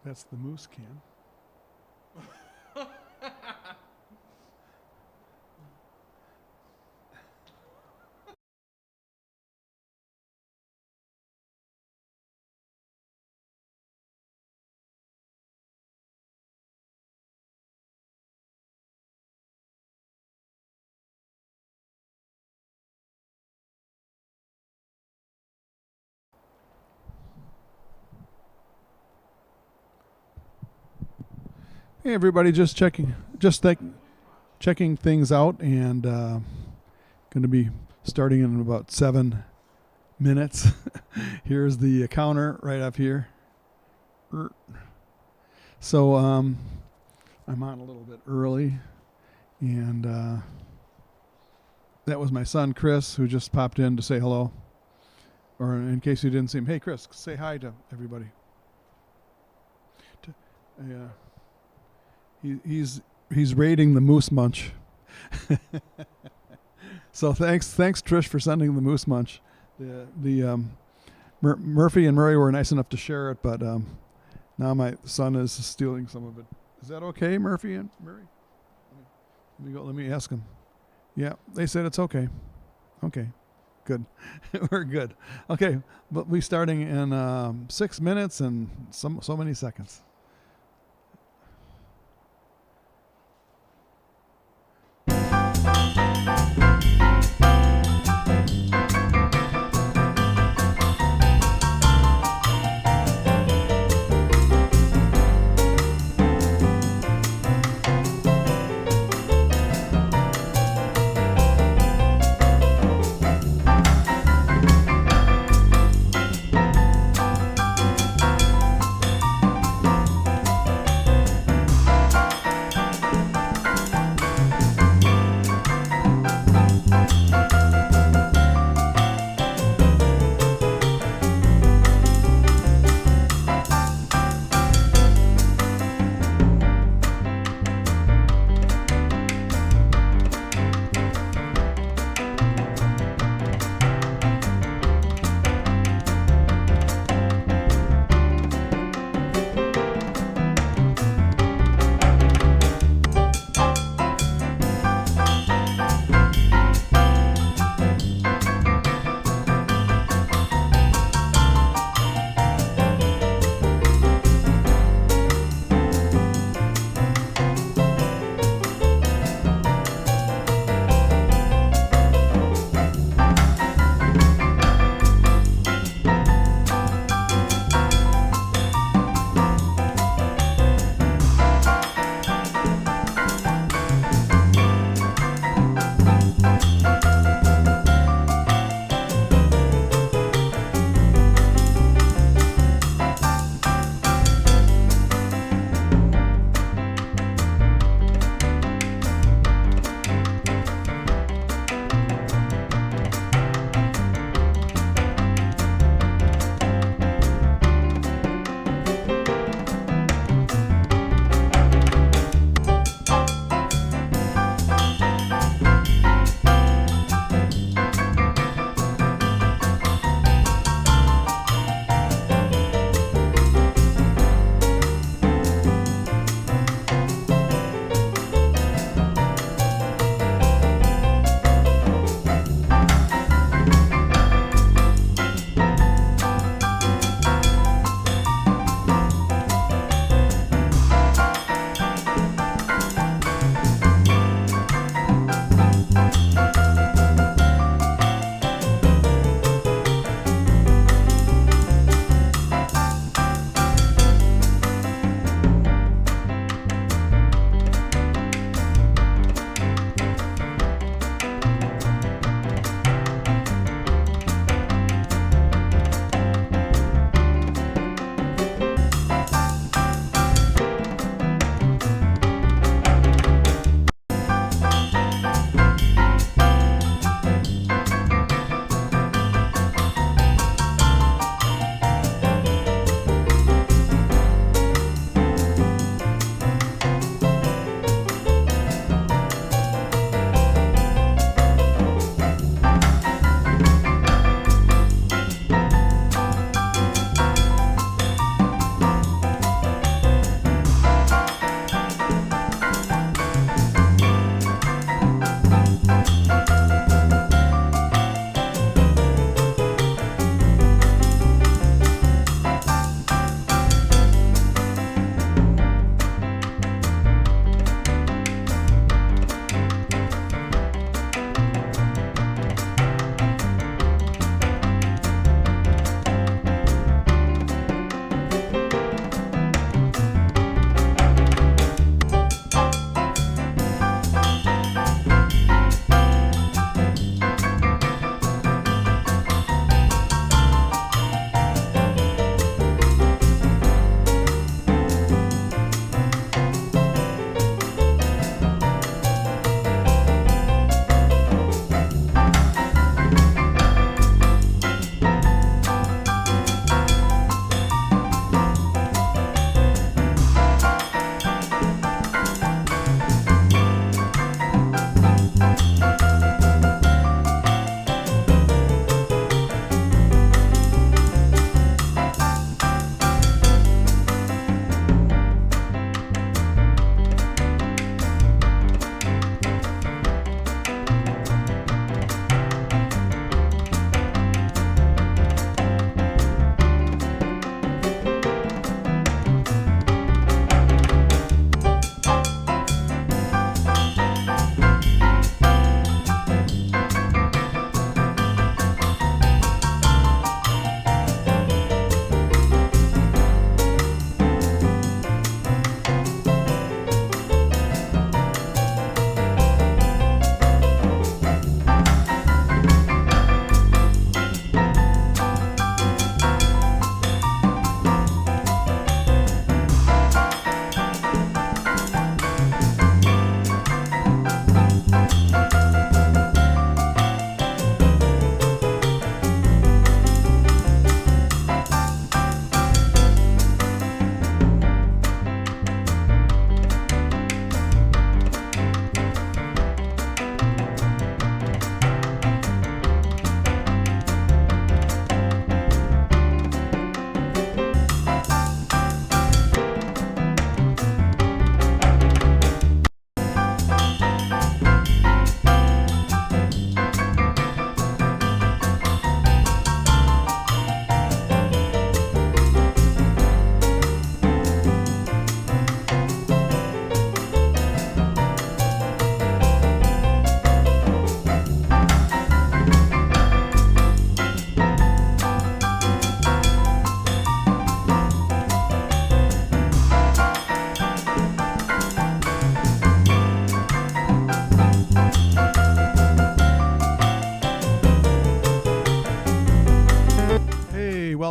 That's the moose can. Hey everybody, just checking things out, and going to be starting in about 7 minutes. Here's the counter right up here. So I'm on a little bit early, and that was my son Chris, who just popped in to say hello. Or in case you didn't see him, hey Chris, say hi to everybody. Yeah. He's raiding the moose munch. So thanks Trish for sending the moose munch. Murphy and Murray were nice enough to share it, but now my son is stealing some of it. Is that okay, Murphy and Murray? Let me ask them. Yeah, they said it's okay. Okay, good. We're good. Okay, but we're starting in 6 minutes and so many seconds.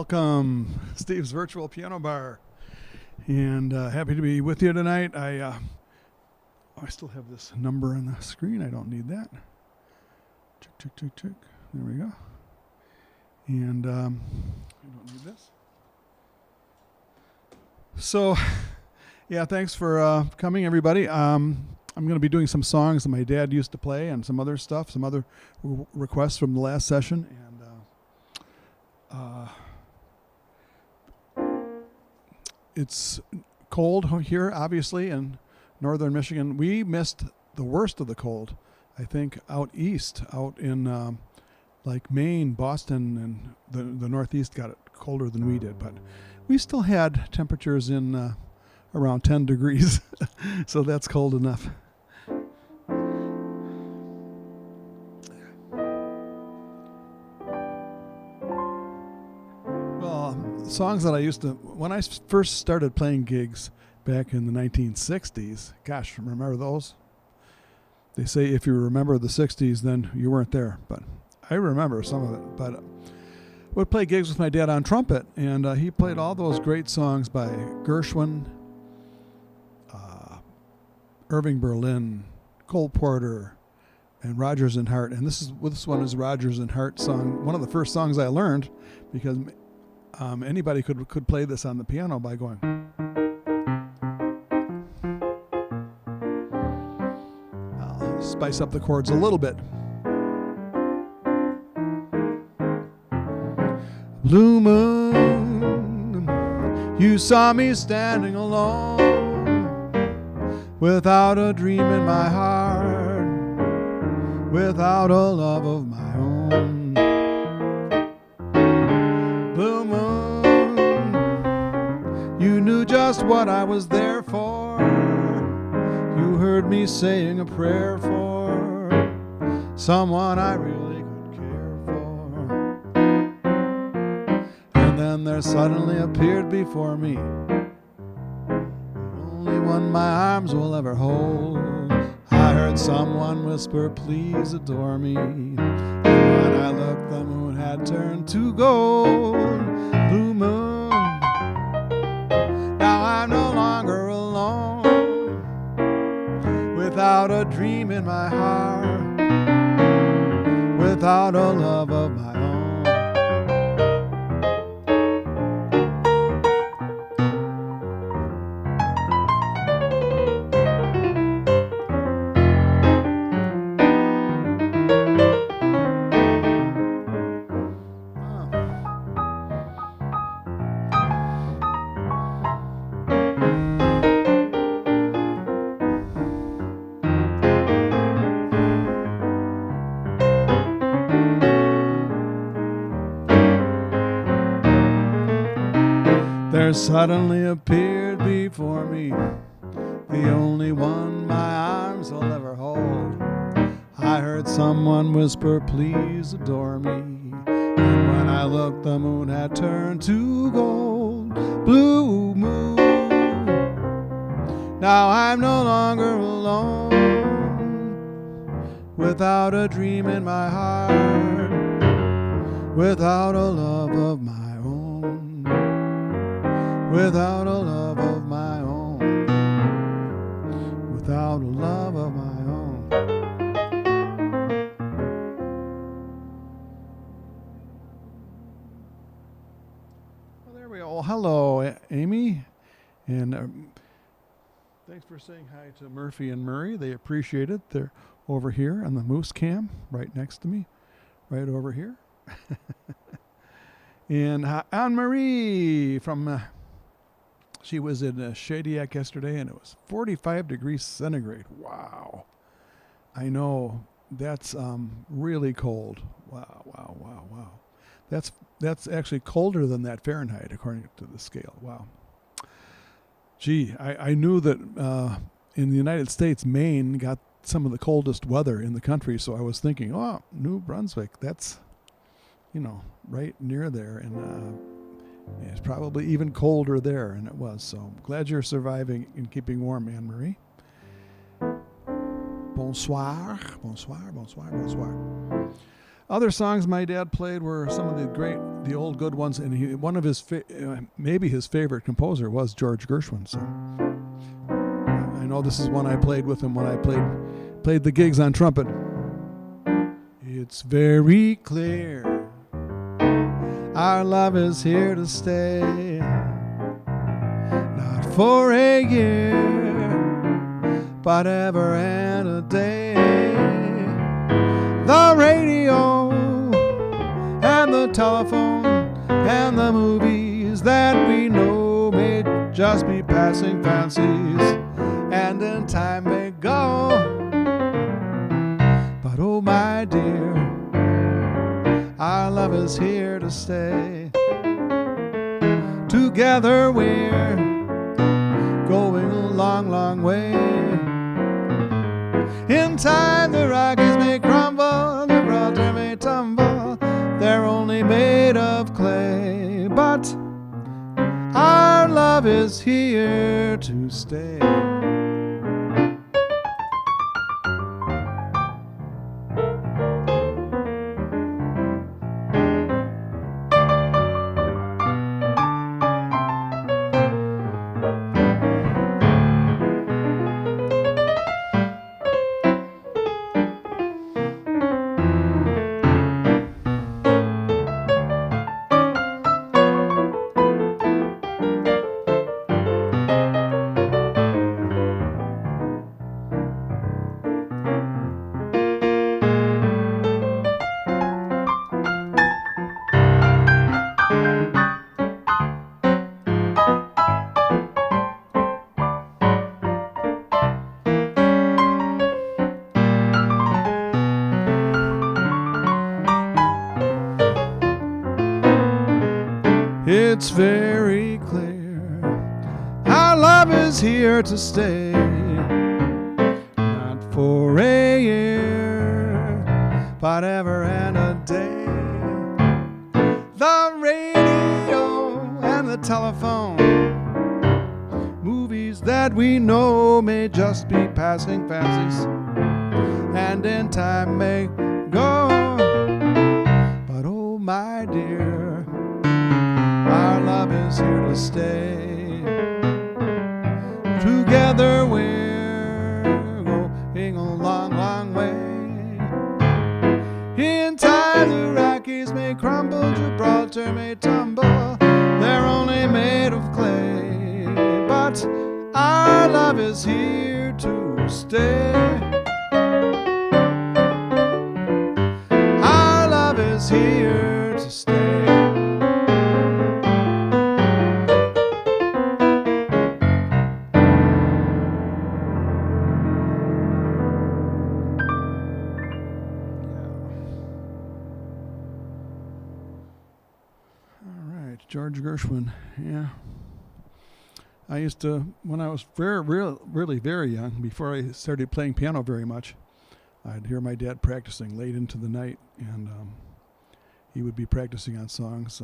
Welcome, Steve's Virtual Piano Bar, and happy to be with you tonight. I still have this number on the screen. I don't need that. Check. There we go. And I don't need this. So, yeah, thanks for coming, everybody. I'm going to be doing some songs that my dad used to play and some other stuff, some other requests from the last session. And it's cold here, obviously, in northern Michigan. We missed the worst of the cold, I think, out east, out in like Maine, Boston, and the Northeast got it colder than we did. But we still had temperatures in around 10 degrees, so that's cold enough. Songs that I used to, when I first started playing gigs back in the 1960s, gosh, remember those? They say if you remember the 60s, then you weren't there, but I remember some of it. But I would play gigs with my dad on trumpet, and he played all those great songs by Gershwin, Irving Berlin, Cole Porter, and Rodgers and Hart. And this one is Rodgers and Hart song, one of the first songs I learned, because anybody could play this on the piano by going. I'll spice up the chords a little bit. Blue moon, you saw me standing alone, without a dream in my heart, without a love of my own. Blue moon, you knew just what I was there for. You heard me saying a prayer for someone I really could care for. And then there suddenly appeared before me the only one my arms will ever hold. I heard someone whisper, please adore me. And when I looked, the moon had turned to gold. Blue moon, now I'm no longer alone, without a dream in my heart, without a love of my own. There suddenly appeared before me the only one my arms will ever hold. I heard someone whisper, please adore me. And when I looked, the moon had turned to gold. Blue moon, now I'm no longer alone, without a dream in my heart, without a love of my own, without a love of my own, without a love of my own. Well, there we go. Well, hello, Amy, and thanks for saying hi to Murphy and Murray. They appreciate it. They're over here on the Moose Cam, right next to me, right over here. And Anne-Marie from... she was in Shadiac yesterday, and it was 45 degrees centigrade. Wow. I know. That's really cold. Wow. That's actually colder than that Fahrenheit, according to the scale. Wow. Gee, I knew that in the United States, Maine got some of the coldest weather in the country, so I was thinking, oh, New Brunswick, that's, right near there. And it's probably even colder there, and it was. So I'm glad you're surviving and keeping warm, Anne-Marie. Bonsoir. Other songs my dad played were some of the the old good ones, and one of his maybe his favorite composer was George Gershwin. So I know this is one I played with him when I played the gigs on trumpet. It's very clear our love is here to stay, not for a year, but ever and a day. The radio and the telephone and the movies that we know may just be passing fancies, and in time may go. But oh my dear, our love is here to stay. Together we're going a long, long way. In time the Rockies may crumble, the Gibraltar may tumble, they're only made of clay, but our love is here to stay. It's very clear our love is here to stay, not for a year, but ever and a day. The radio and the telephone, movies that we know may just be passing fancies, and in time may go. But oh my dear, our love is here to stay. Together we're going a long, long way. In time the Rockies may crumble, Gibraltar may tumble, they're only made of clay, but our love is here to stay. Our love is here to stay. George Gershwin, yeah. I used to, when I was really very young, before I started playing piano very much, I'd hear my dad practicing late into the night, and he would be practicing on songs.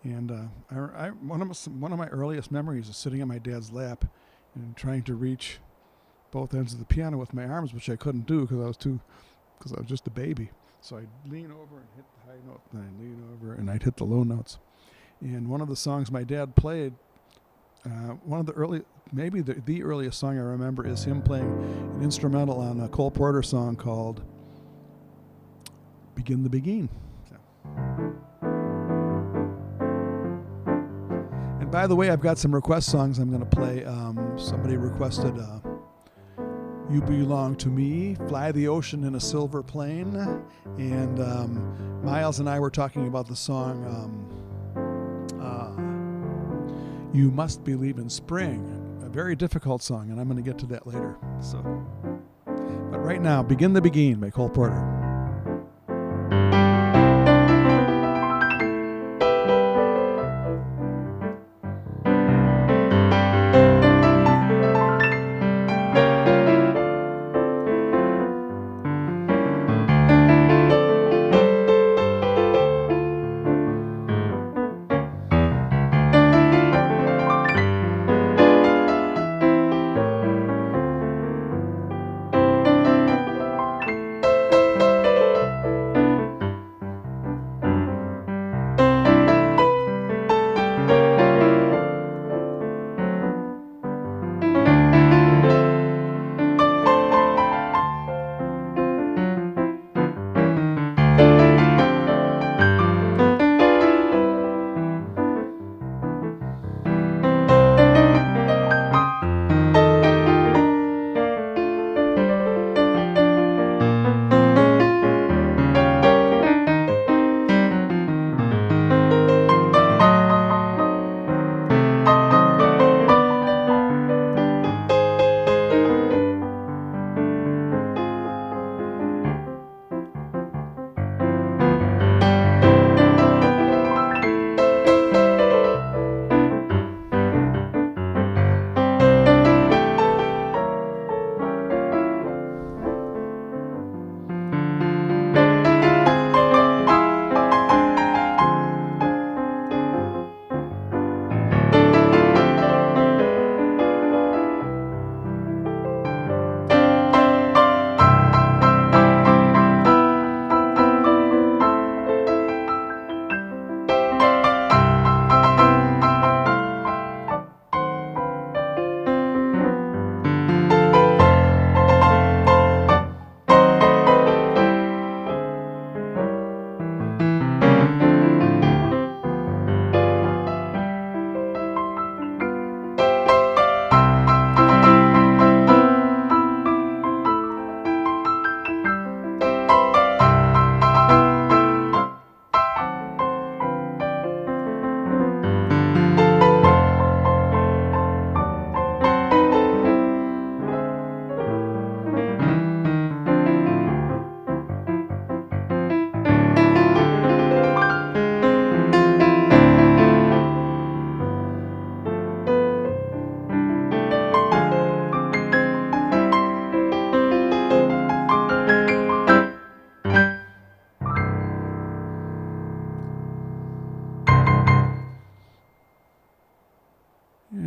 One of my earliest memories is sitting on my dad's lap and trying to reach both ends of the piano with my arms, which I couldn't do because I was just a baby. So I'd lean over and hit the high note, and I'd lean over and I'd hit the low notes. And one of the songs my dad played, one of the early, maybe the earliest song I remember is him playing an instrumental on a Cole Porter song called Begin the Begin. So. And by the way, I've got some request songs I'm going to play. Somebody requested You Belong to Me, Fly the Ocean in a Silver Plane. And Miles and I were talking about the song You Must Believe in Spring, a very difficult song, and I'm going to get to that later. So, but right now, Begin the Begin by Cole Porter.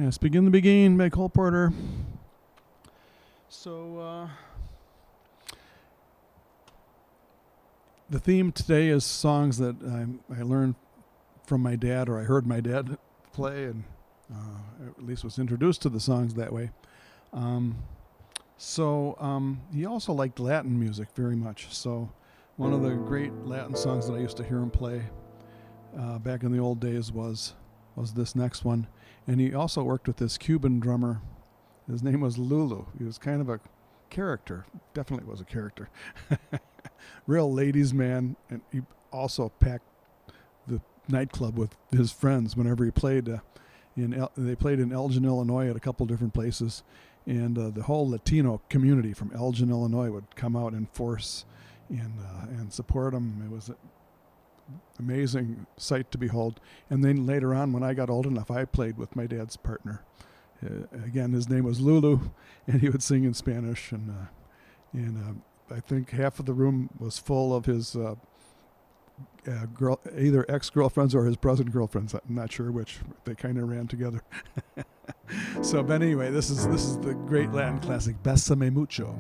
Yes, Begin the Beguine by Cole Porter. So, the theme today is songs that I learned from my dad, or I heard my dad play, and at least was introduced to the songs that way. He also liked Latin music very much. So one of the great Latin songs that I used to hear him play back in the old days was this next one. And he also worked with this Cuban drummer. His name was Lulu. He was kind of a character. Definitely was a character. Real ladies' man. And he also packed the nightclub with his friends whenever he played. They played in Elgin, Illinois at a couple different places. And the whole Latino community from Elgin, Illinois would come out in force and support him. It was amazing sight to behold. And then later on, when I got old enough, I played with my dad's partner. Again, his name was Lulu, and he would sing in Spanish. And I think half of the room was full of his either ex-girlfriends or his present girlfriends. I'm not sure which. They kind of ran together. So, but anyway, this is the great Latin classic, Bésame Mucho.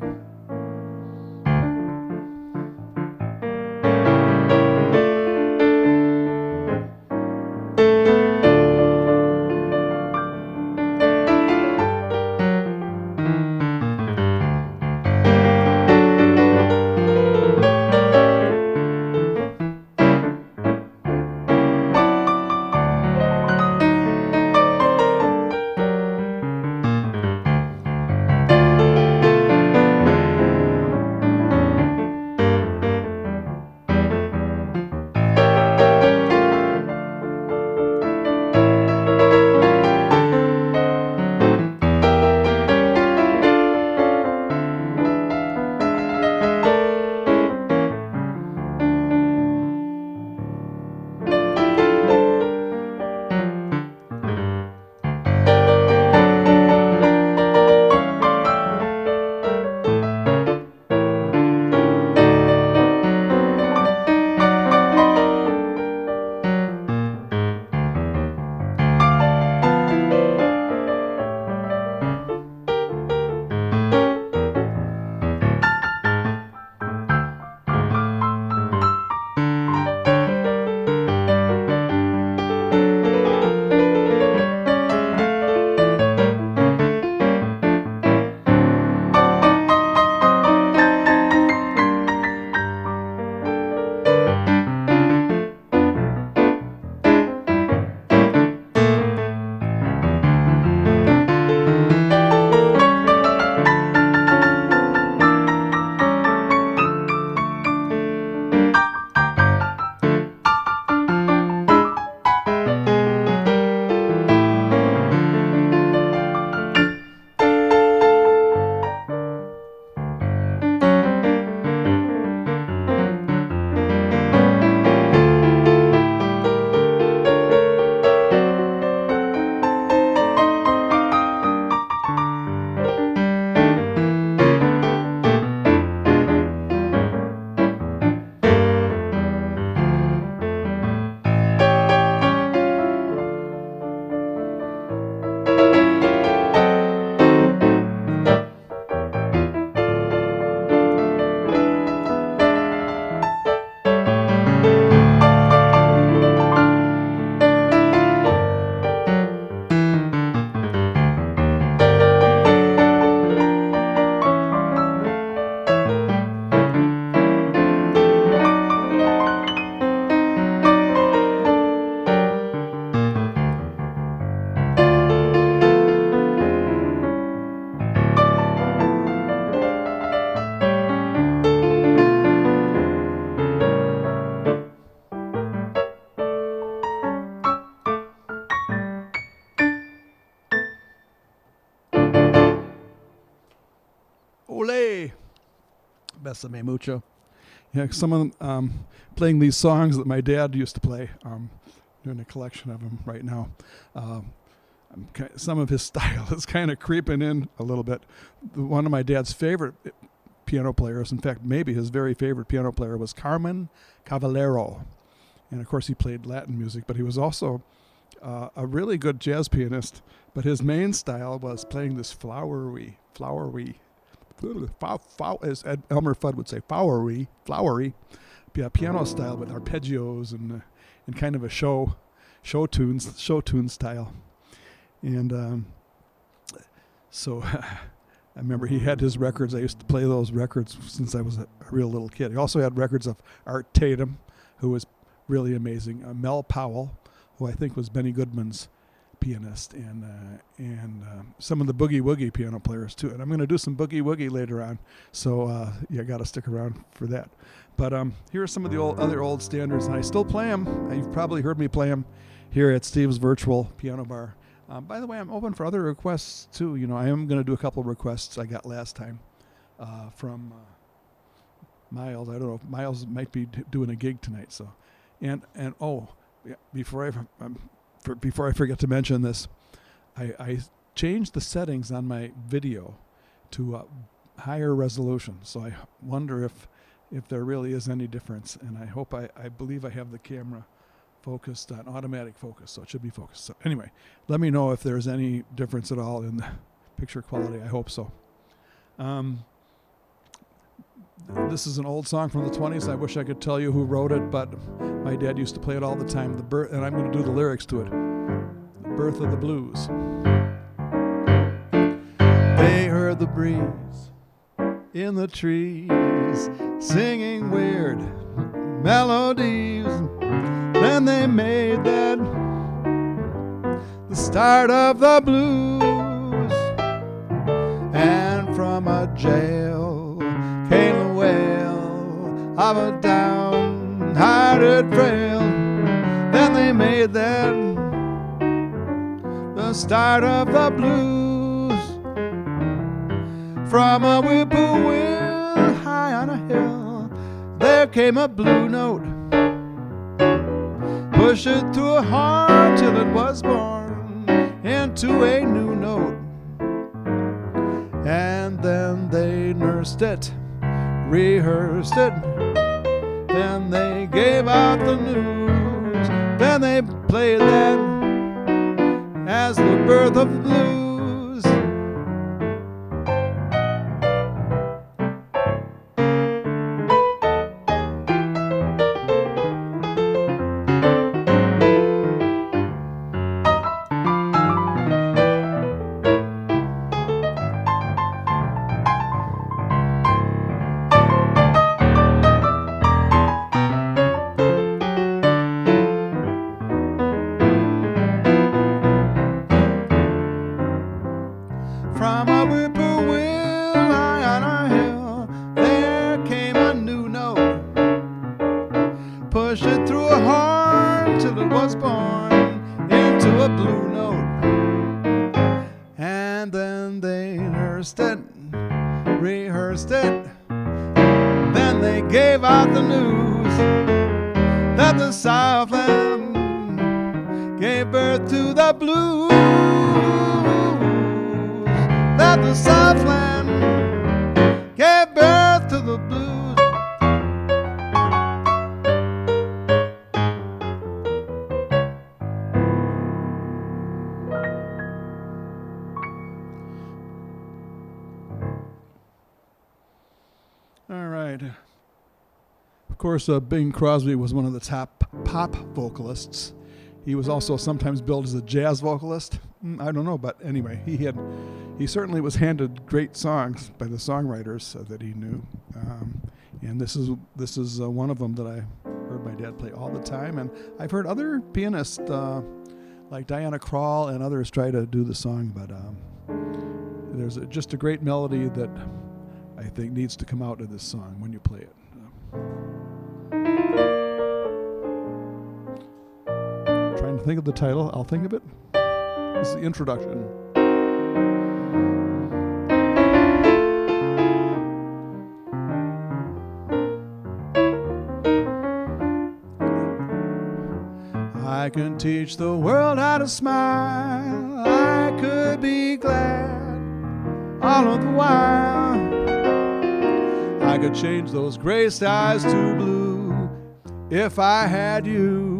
Ole! Bésame Mucho. Yeah, some of them playing these songs that my dad used to play. Doing a collection of them right now. Some of his style is kind of creeping in a little bit. One of my dad's favorite piano players, in fact, maybe his very favorite piano player, was Carmen Cavallero. And of course, he played Latin music, but he was also a really good jazz pianist, but his main style was playing this flowery, as Elmer Fudd would say, flowery piano style with arpeggios and kind of a show tune style. And so I remember he had his records. I used to play those records since I was a real little kid. He also had records of Art Tatum, who was really amazing. Mel Powell, who I think was Benny Goodman's pianist, and some of the boogie woogie piano players too. And I'm going to do some boogie woogie later on, so you got to stick around for that. But here are some of the other old standards, and I still play them. You've probably heard me play them here at Steve's Virtual Piano Bar. By the way, I'm open for other requests too. You know, I am going to do a couple of requests I got last time from Miles. I don't know if Miles might be doing a gig tonight. So, and oh, yeah, before I forget to mention this, I changed the settings on my video to higher resolution. So I wonder if there really is any difference. And I believe I have the camera focused on automatic focus, so it should be focused. So anyway, let me know if there's any difference at all in the picture quality. I hope so. This is an old song from the 20s. I wish I could tell you who wrote it, but my dad used to play it all the time. And I'm going to do the lyrics to it. The Birth of the Blues. They heard the breeze in the trees, singing weird melodies. Then they made that the start of the blues. And from a jail came the wail of a downhearted frail. Then they made that the start of the blues. From a whippoorwill high on a hill, there came a blue note. Push it through a heart till it was born into a new note. And then they nursed it, rehearsed it, then they gave out the news. Then they played that as the birth of the blues. From a whippoorwill high on a hill, there came a new note. Push it through a heart till it was born into a blue note. And then they nursed it, rehearsed it, then they gave out the news that the Southland gave birth to the blues. That the Southland gave birth to the blues. All right. Of course, Bing Crosby was one of the top pop vocalists. He was also sometimes billed as a jazz vocalist. I don't know, but anyway, he certainly was handed great songs by the songwriters that he knew, and this is one of them that I heard my dad play all the time. And I've heard other pianists like Diana Krall and others try to do the song, but there's just a great melody that I think needs to come out of this song when you play it. Trying to think of the title. I'll think of it. This is the introduction. I can teach the world how to smile. I could be glad all of the while. I could change those gray skies to blue if I had you.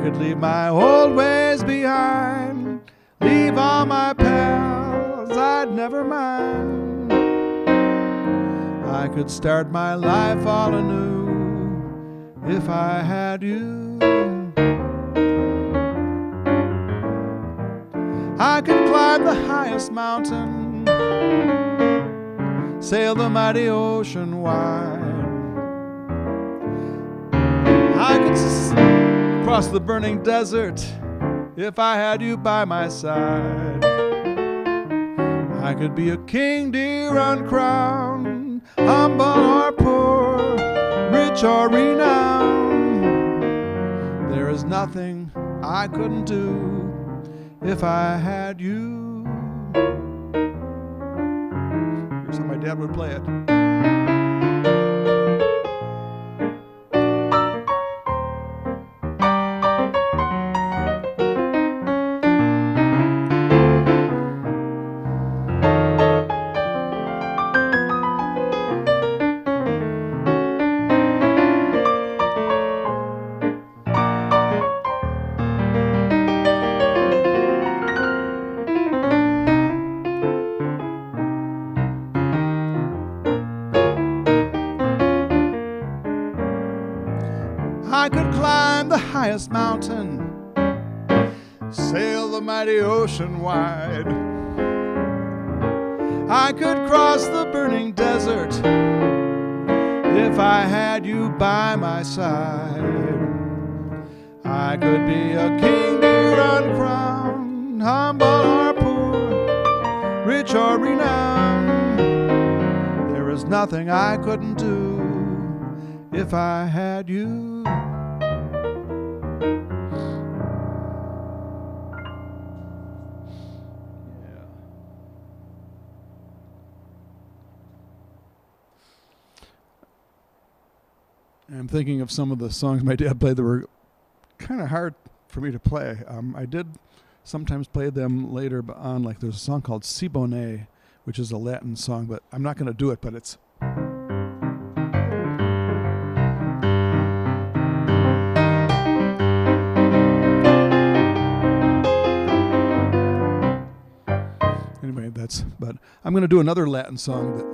could leave my old ways behind, leave all my pals, I'd never mind. I could start my life all anew if I had you. I could climb the highest mountain, sail the mighty ocean wide. I could cross the burning desert if I had you by my side. I could be a king, dear, uncrowned, humble or poor, rich or renowned. There is nothing I couldn't do if I had you. Here's how my dad would play it. I could climb the highest mountain, sail the mighty ocean wide. I could cross the burning desert if I had you by my side. I could be a king, dear, uncrowned, humble or poor, rich or renowned. There is nothing I couldn't do if I had you. I'm thinking of some of the songs my dad played that were kind of hard for me to play. I did sometimes play them later on, like there's a song called Si Bone, which is a Latin song, but I'm not going to do it, but it's... Anyway, but I'm going to do another Latin song that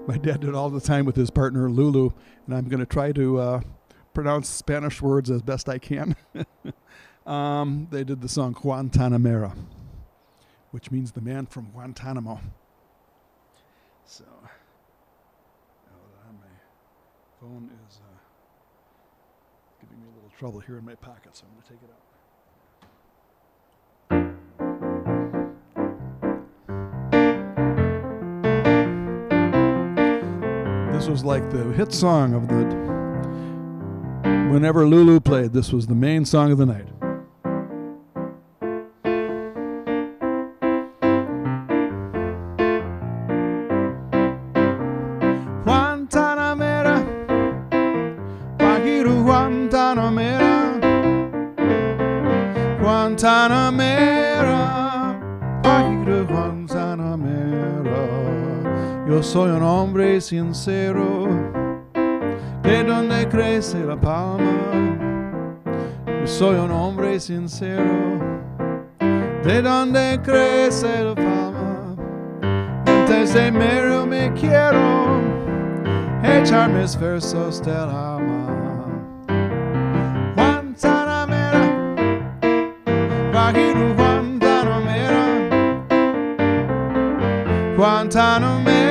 my dad did all the time with his partner Lulu, and I'm going to try to pronounce Spanish words as best I can. They did the song Guantanamera, which means the man from Guantanamo. So, my phone is giving me a little trouble here in my pocket, so I'm going to take it out. This was like the hit song of the... Whenever Lulu played, this was the main song of the night. Guantanamera, Guajiro Guantanamera, Guantanamera, Guajiro Guantanamera. Yo soy un hombre sincero, de donde crece la palma. Yo soy un hombre sincero, de donde crece la palma. Antes de morir me quiero echar mis versos del alma. Guantanamera, Guajiro Guantanamera, Guantanamera.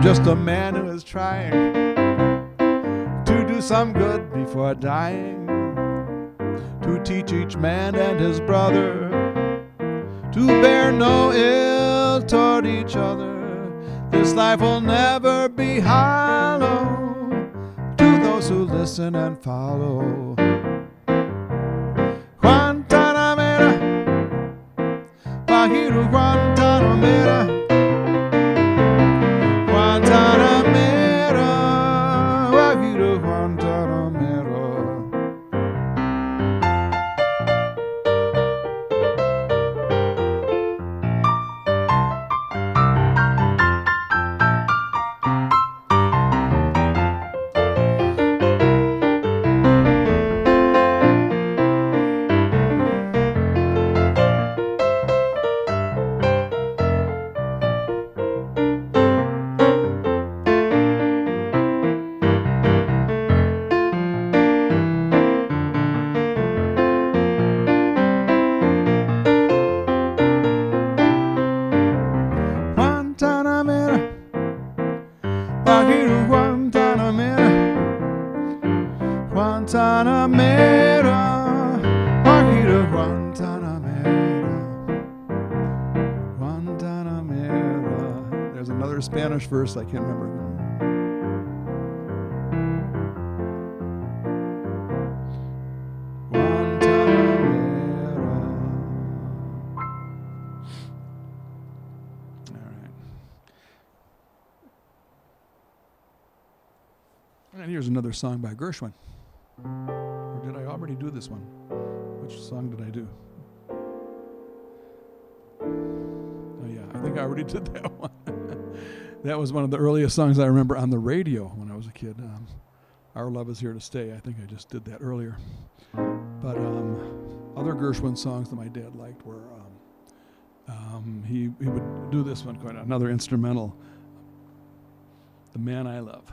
Just a man who is trying to do some good before dying, to teach each man and his brother to bear no ill toward each other. This life will never be hollow to those who listen and follow. Guantanamera, Guajiro Guantanamera, Guantanamera, Guajiro Guantanamera. another Spanish verse. I can't remember. And here's another song by Gershwin. Or did I already do this one? Which song did I do? Oh yeah, I think I already did that one. That was one of the earliest songs I remember on the radio when I was a kid. Our Love Is Here to Stay. I think I just did that earlier. But other Gershwin songs that my dad liked were, he would do this one quite, another instrumental, The Man I Love.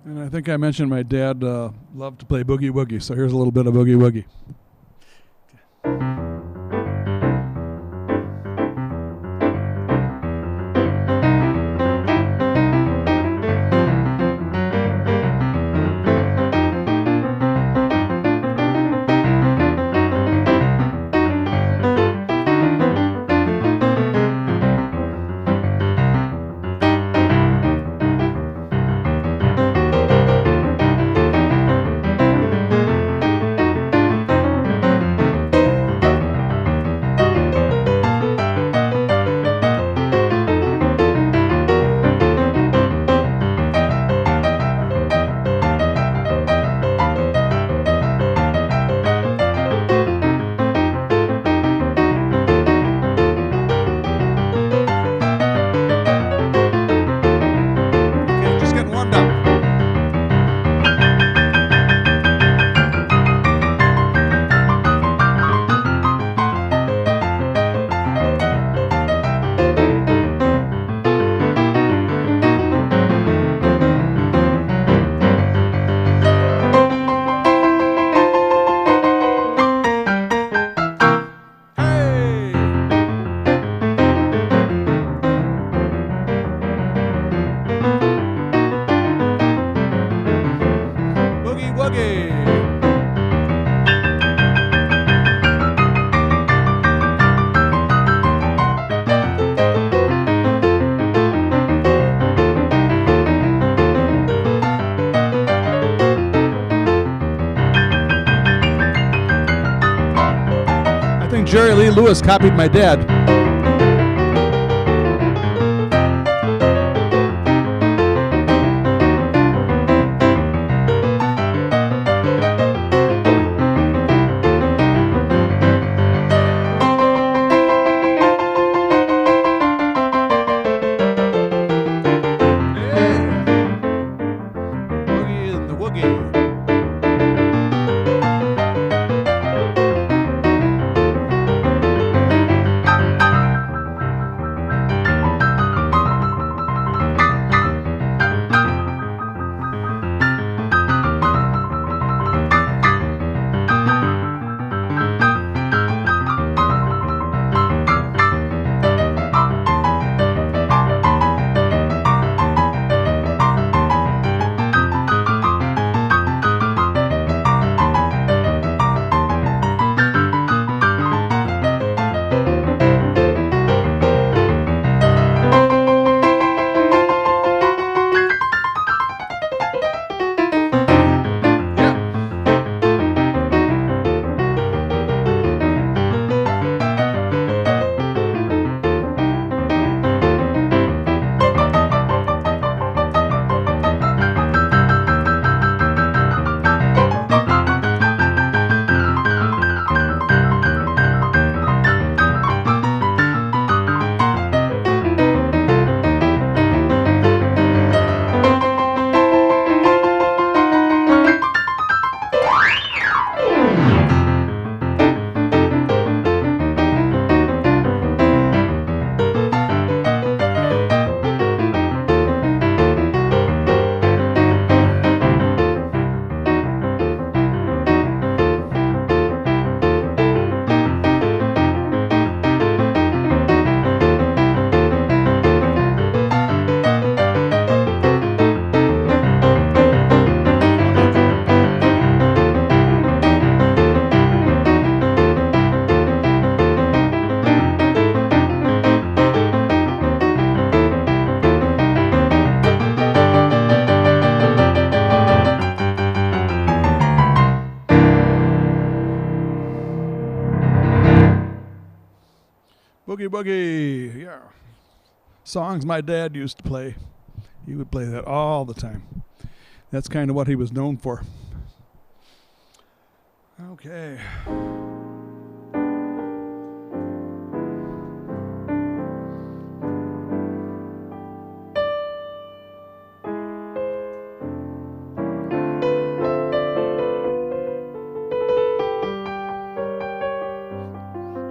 And I think I mentioned my dad loved to play boogie woogie, so here's a little bit of boogie woogie. Jerry Lee Lewis copied my dad. Hey. Boogie. Yeah. Songs my dad used to play. He would play that all the time. That's kind of what he was known for. Okay.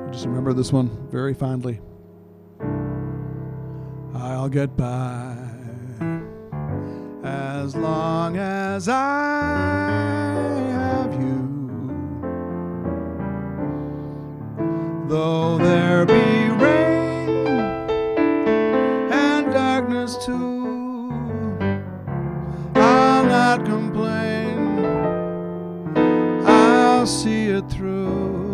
I just remember this one very fondly. I'll get by as long as I have you. Though there be rain and darkness too, I'll not complain, I'll see it through.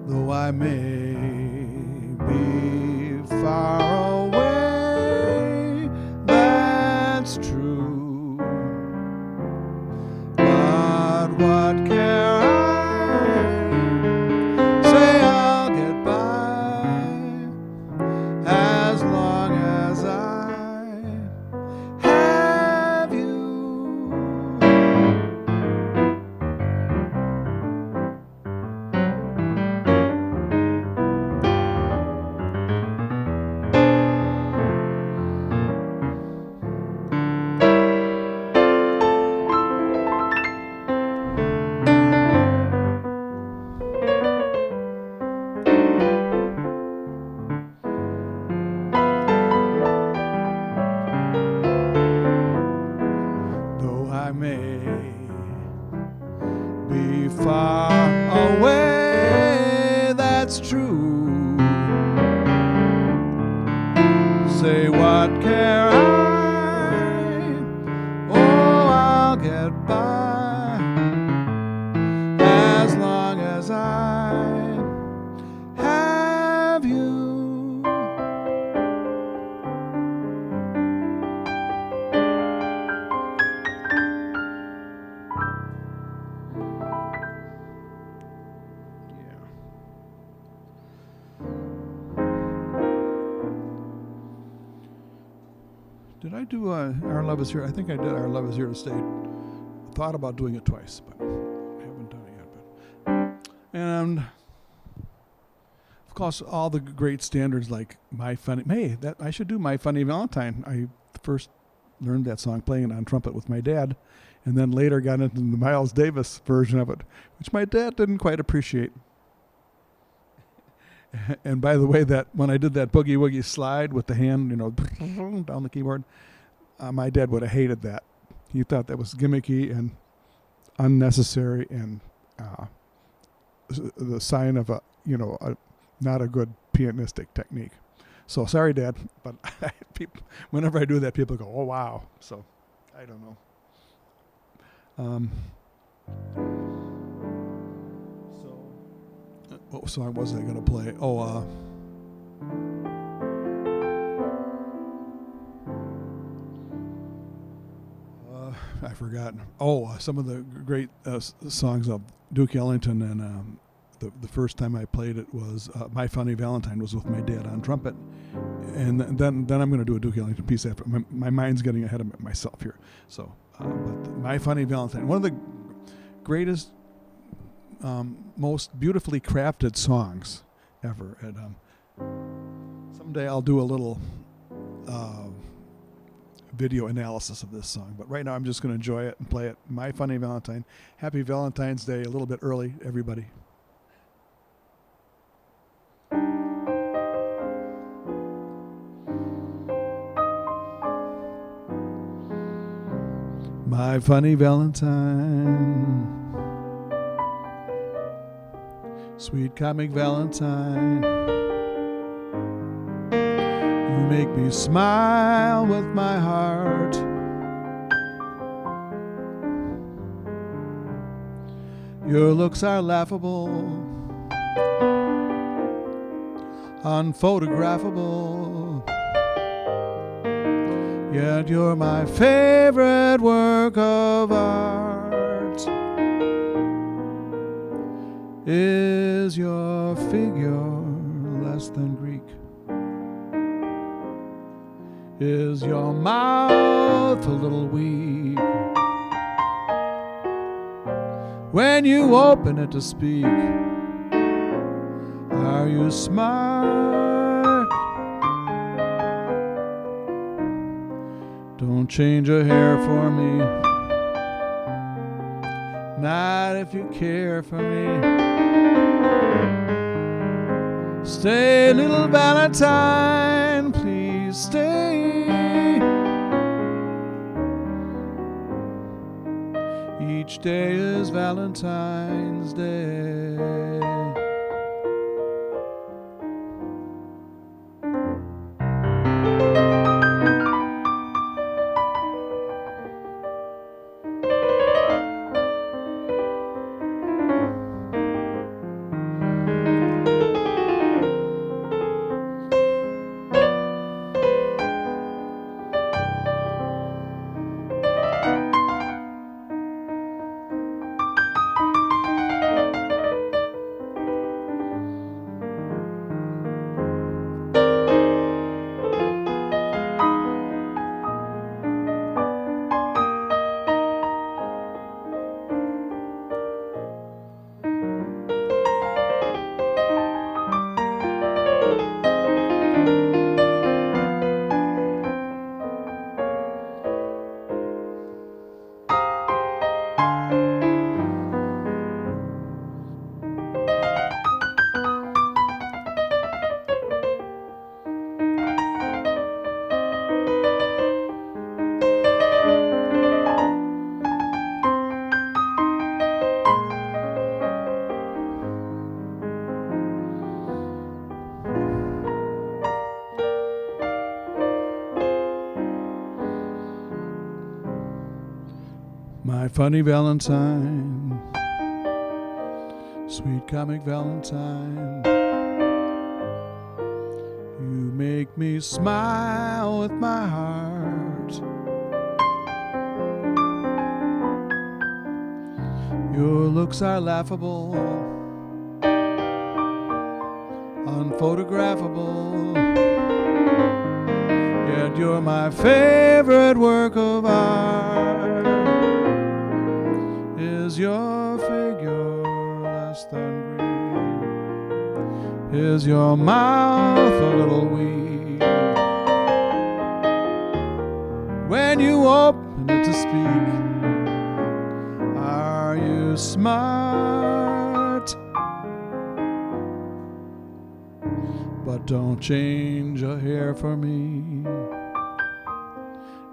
Though I may be far away, that's true. But what care I? Say I'll get by as long as I have you. I may be far away, that's true. Say what care I? Oh, I'll get by as long as I have you. Did I do Our Love Is Here? I think I did Our Love Is Here to Stay. Thought about doing it twice, but I haven't done it yet. And of course, all the great standards like My Funny... Hey, I should do My Funny Valentine. I first learned that song playing it on trumpet with my dad, and then later got into the Miles Davis version of it, which my dad didn't quite appreciate. And by the way, that when I did that boogie woogie slide with the hand, down the keyboard, my dad would have hated that. He thought that was gimmicky and unnecessary and the sign of not a good pianistic technique. So sorry, Dad, but whenever I do that, people go, "Oh wow!" So I don't know. What song was I going to play? I forgot. Some of the great songs of Duke Ellington, and the first time I played it was My Funny Valentine was with my dad on trumpet, and then I'm going to do a Duke Ellington piece after. My mind's getting ahead of myself here. So, but My Funny Valentine, one of the greatest, most beautifully crafted songs ever. And someday I'll do a little video analysis of this song. But right now I'm just going to enjoy it and play it. My Funny Valentine. Happy Valentine's Day, a little bit early, everybody. My funny Valentine, sweet comic Valentine, you make me smile with my heart. Your looks are laughable, unphotographable, yet you're my favorite work of art. Is your figure less than Greek? Is your mouth a little weak when you open it to speak? Are you smart? Don't change a hair for me, not if you care for me. Stay, little Valentine, please stay. Each day is Valentine's Day. My funny Valentine, sweet comic Valentine, you make me smile with my heart. Your looks are laughable, unphotographable, yet you're my favorite work of art. Is your figure less than Greek? Is your mouth a little weak when you open it to speak? Are you smart? But don't change a hair for me,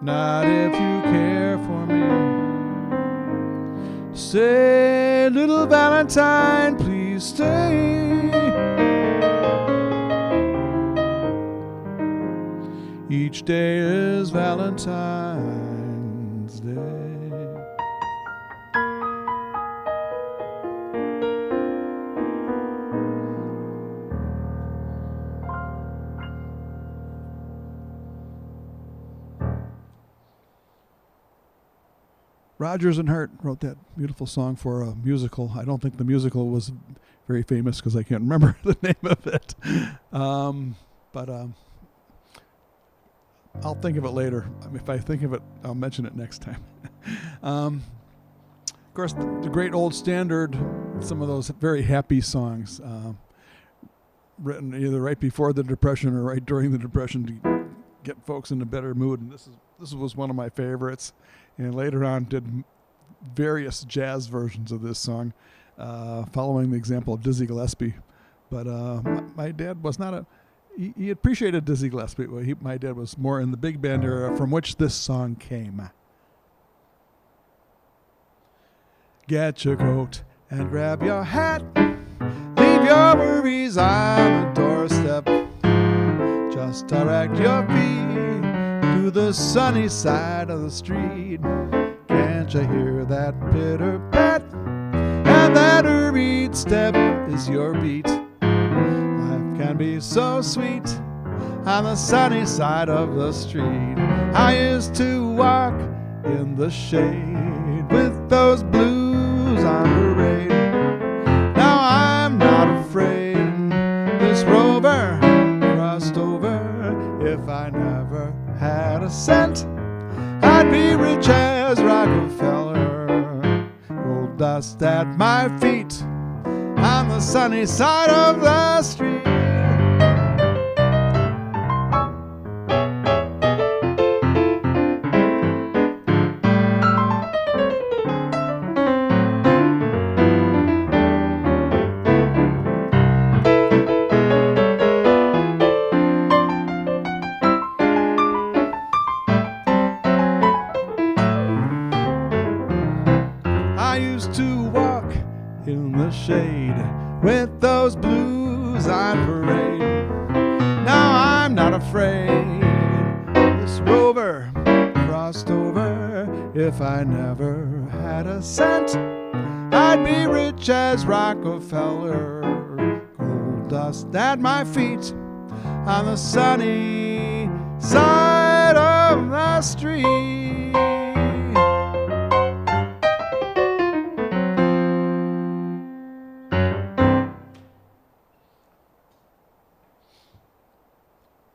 not if you care for me. Say, little Valentine, please stay. Each day is Valentine's Day. Rodgers and Hart wrote that beautiful song for a musical. I don't think the musical was very famous because I can't remember the name of it. But I'll think of it later. If I think of it, I'll mention it next time. Of course, the great old standard, some of those very happy songs, written either right before the Depression or right during the Depression to get folks in a better mood. And this was one of my favorites. And later on did various jazz versions of this song, following the example of Dizzy Gillespie. But my dad was not he appreciated Dizzy Gillespie. My dad was more in the big band era from which this song came. Get your coat and grab your hat. Leave your worries on the doorstep. Just direct your feet to the sunny side of the street. Can't you hear that pitter pat? And that hurried step is your beat. Life can be so sweet on the sunny side of the street. I used to walk in the shade with those blues on parade. Now crossed over. If I never had a cent, I'd be rich as Rockefeller. Gold dust at my feet on the sunny side of the street. I used to walk in the shade with those blues on parade. Now I'm not afraid. This rover crossed over. If I never had a cent, I'd be rich as Rockefeller. Gold dust at my feet on the sunny side of the street.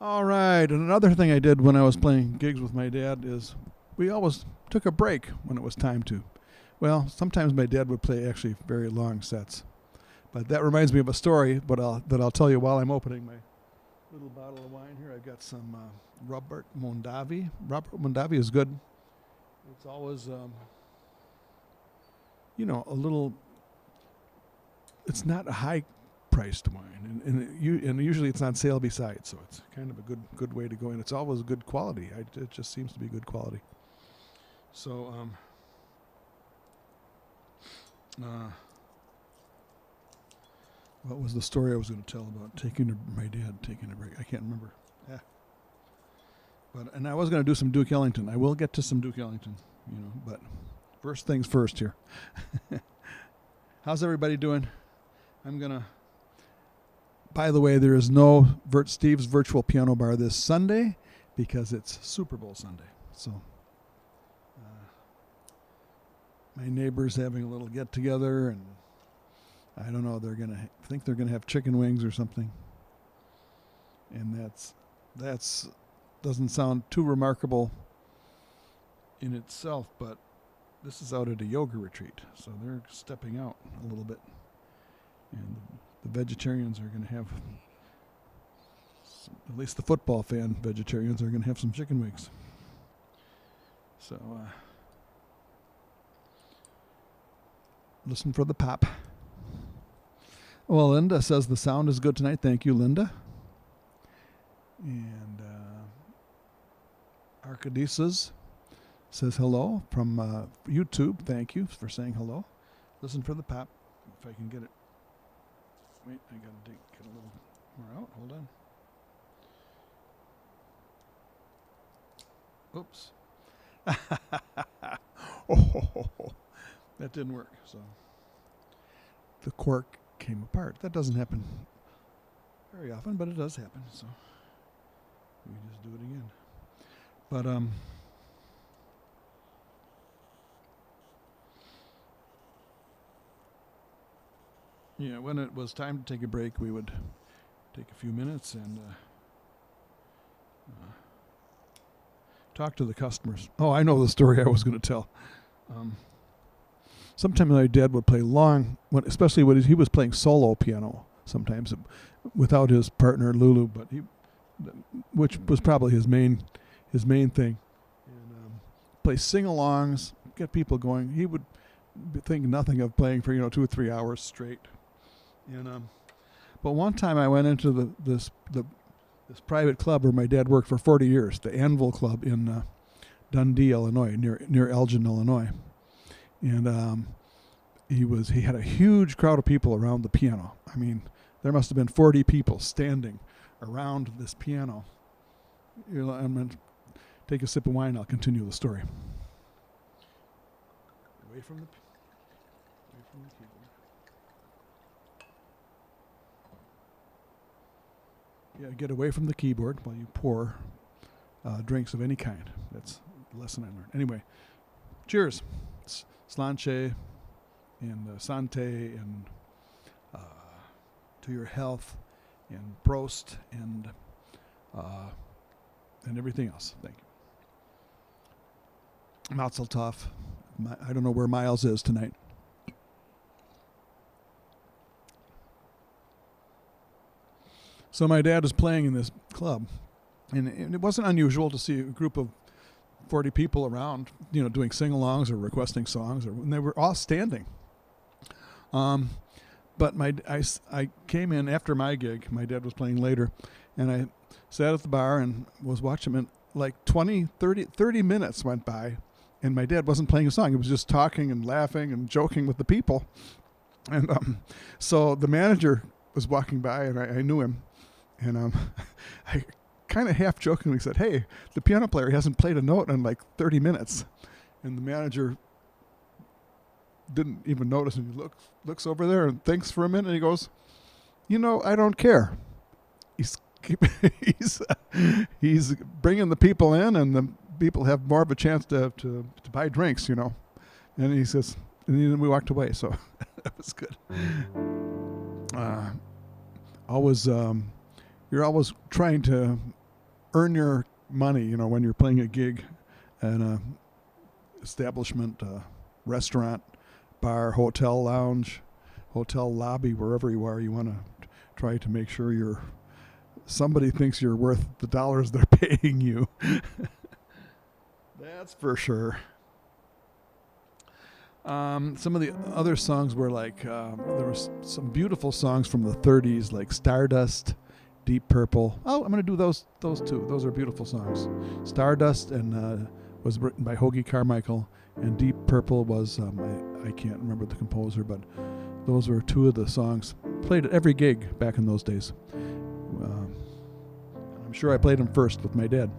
All right, and another thing I did when I was playing gigs with my dad is we always took a break when it was time to. Well, sometimes my dad would play actually very long sets. But that reminds me of a story that I'll tell you while I'm opening my little bottle of wine here. I've got some Robert Mondavi. Robert Mondavi is good. It's always, a little, it's not a high-priced wine. And usually it's on sale besides, so it's kind of a good way to go in. It's always good quality. It just seems to be good quality. So, what was the story I was going to tell about my dad taking a break? I can't remember. Yeah. And I was going to do some Duke Ellington. I will get to some Duke Ellington, but first things first here. How's everybody doing? By the way, there is no Steve's Virtual Piano Bar this Sunday because it's Super Bowl Sunday. So my neighbor's having a little get-together, and I don't know, I think they're going to have chicken wings or something. And that's doesn't sound too remarkable in itself, but this is out at a yoga retreat, so they're stepping out a little bit. And the vegetarians are going to have, at least the football fan vegetarians are going to have some chicken wings. So, listen for the pop. Well, Linda says the sound is good tonight. Thank you, Linda. And Arcadices says hello from YouTube. Thank you for saying hello. Listen for the pop, if I can get it. Wait, I got to get a little more out. Hold on. Oops. Oh, that didn't work. So the cork came apart. That doesn't happen very often, but it does happen. So we just do it again. But yeah, when it was time to take a break, we would take a few minutes and talk to the customers. Oh, I know the story I was going to tell. Sometimes my dad would play long, especially when he was playing solo piano. Sometimes without his partner Lulu, but which was probably his main thing. And play sing-alongs, get people going. He would think nothing of playing for 2 or 3 hours straight. And but one time I went into this private club where my dad worked for 40 years, the Anvil Club in Dundee, Illinois, near Elgin, Illinois. And he had a huge crowd of people around the piano. I mean, there must have been 40 people standing around this piano. I'm going to take a sip of wine. I'll continue the story. Away from the keyboard. Yeah, get away from the keyboard while you pour drinks of any kind. That's the lesson I learned. Anyway, cheers. Slanche and Sante and to your health and Prost and and everything else. Thank you. Not so tough. I don't know where Miles is tonight. So my dad was playing in this club, and it wasn't unusual to see a group of 40 people around, doing sing-alongs or requesting songs, and they were all standing. But I came in after my gig. My dad was playing later, and I sat at the bar and was watching him. Like 30 minutes went by, and my dad wasn't playing a song. He was just talking and laughing and joking with the people. And so the manager was walking by, and I knew him. And I kind of half jokingly said, "Hey, the piano player hasn't played a note in like 30 minutes." And the manager didn't even notice, and he looks over there and thinks for a minute, and he goes, "I don't care." He's bringing the people in, and the people have more of a chance to buy drinks, And he says, and then we walked away, so that was good. You're always trying to earn your money, when you're playing a gig at an establishment, restaurant, bar, hotel lounge, hotel lobby, wherever you are. You want to try to make sure somebody thinks you're worth the dollars they're paying you. That's for sure. Some of the other songs were like, there were some beautiful songs from the 30s, like Stardust, Deep Purple. Oh, I'm going to do those two. Those are beautiful songs. Stardust was written by Hoagie Carmichael, and Deep Purple was, I can't remember the composer, but those were two of the songs. Played at every gig back in those days. I'm sure I played them first with my dad.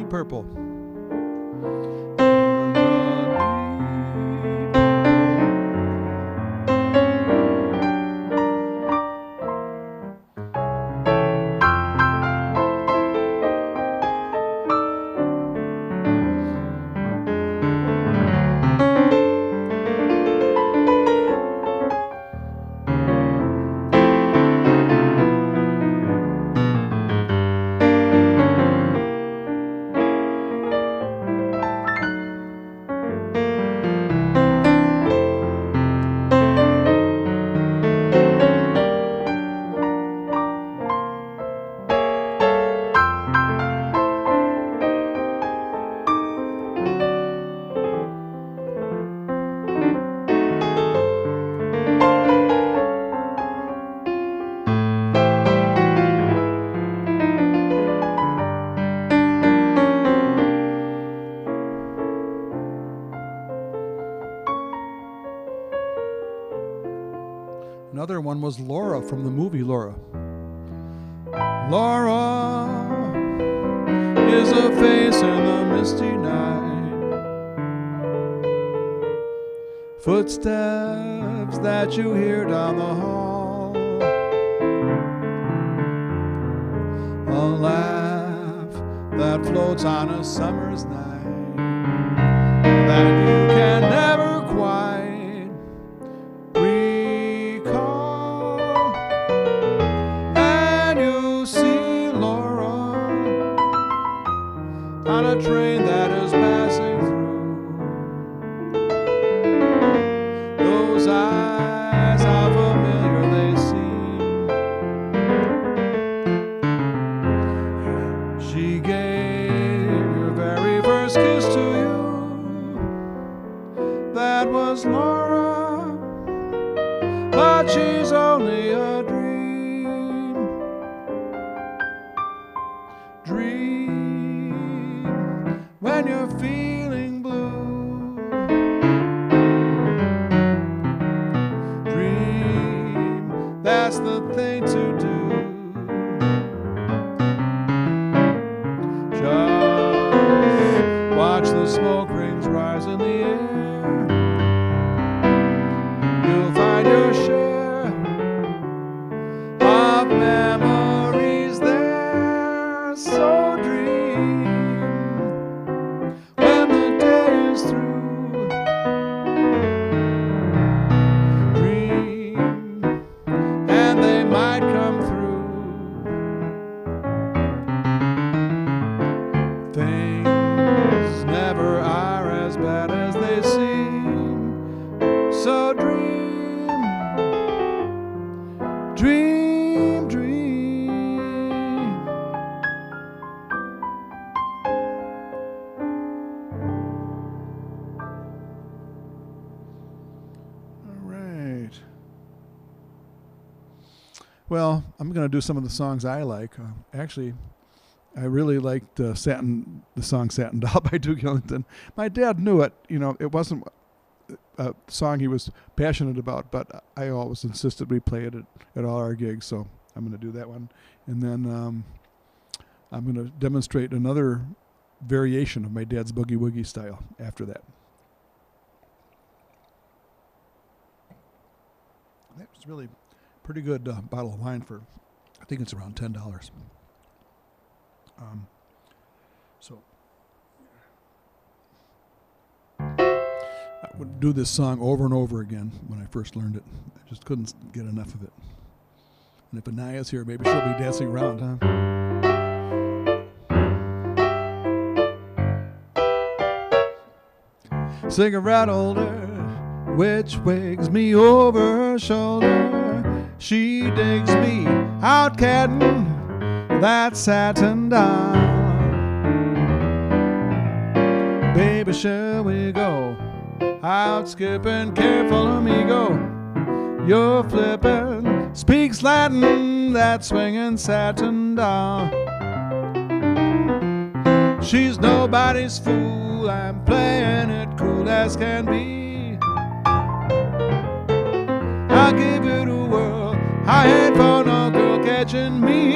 Purple. Another one was Laura from the movie Laura. Laura is a face in the misty night, footsteps that you hear down the hall, a laugh that floats on a summer's night that you can never quite recall. And you see Laura on a train that is passing through, was Laura, but she's only a dream. Dream when you're feeling blue. Dream, that's the thing to do. Just watch the smoke rings rise in the air. You'll find your share of memories there. So dream when the day is through. Dream, and they might come through. Things never are as bad as they seem. So dream, dream, dream. All right. Well, I'm going to do some of the songs I like. Actually, I really liked the song Satin Doll by Duke Ellington. My dad knew it. You know, it wasn't a song he was passionate about, but I always insisted we play it at all our gigs, so I'm going to do that one. And then I'm going to demonstrate another variation of my dad's boogie woogie style after that. That was really pretty good bottle of wine for, I think it's around $10. So I would do this song over and over again when I first learned it. I just couldn't get enough of it. And if Anaya's here, maybe she'll be dancing around, huh? Cigarette holder, which wigs me over her shoulder. She digs me out catting that satin doll. Baby, shall we go out skipping? Careful, amigo, you're flipping. Speaks Latin, that swinging satin doll. She's nobody's fool, I'm playing it cool as can be. I'll give it a whirl, I ain't for no girl catching me.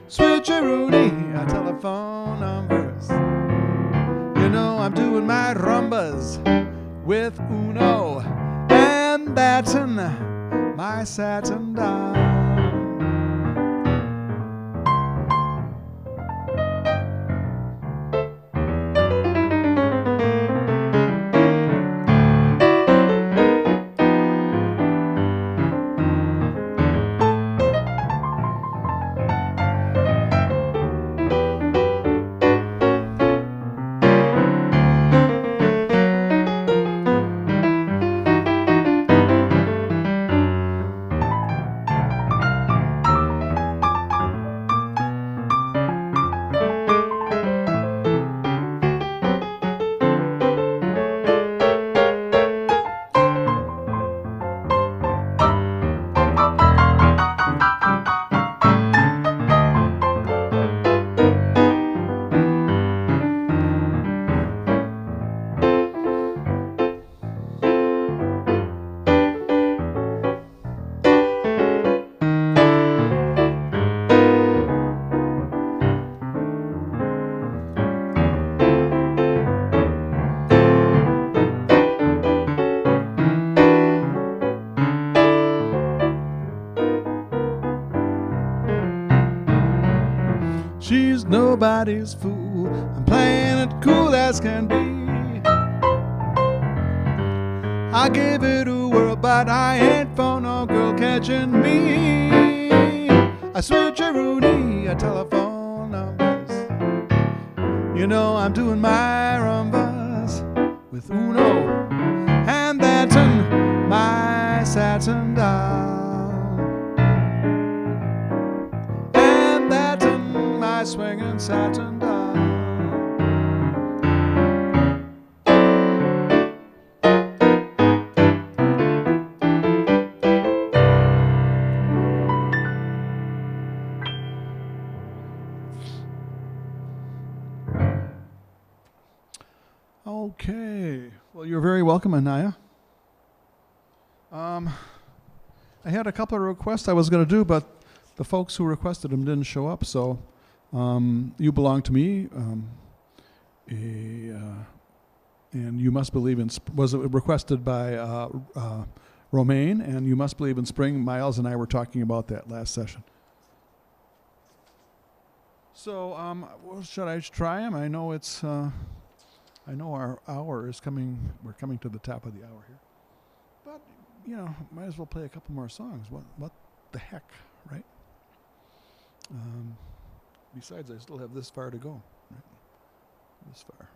Switcheroonie, our telephone numbers. You know I'm doing my rumbas with Uno and Baton, my satin doll. She's nobody's fool, I'm playing it cool as can be. I give it a whirl, but I ain't for no girl catching me. I switcheroonie, I telephone numbers. You know I'm doing my rumbas with Uno and Baton, my satin doll. And Baton, my swinging satin doll. Okay. Well, you're very welcome, Anaya. I had a couple of requests I was going to do, but the folks who requested them didn't show up. So, You Belong to Me, and You Must Believe in was requested by Romaine, and You Must Believe in Spring. Miles and I were talking about that last session. So, well, should I try them? I know it's. I know our hour is coming. We're coming to the top of the hour here, but might as well play a couple more songs. What the heck, right? Besides, I still have this far to go. Right? This far.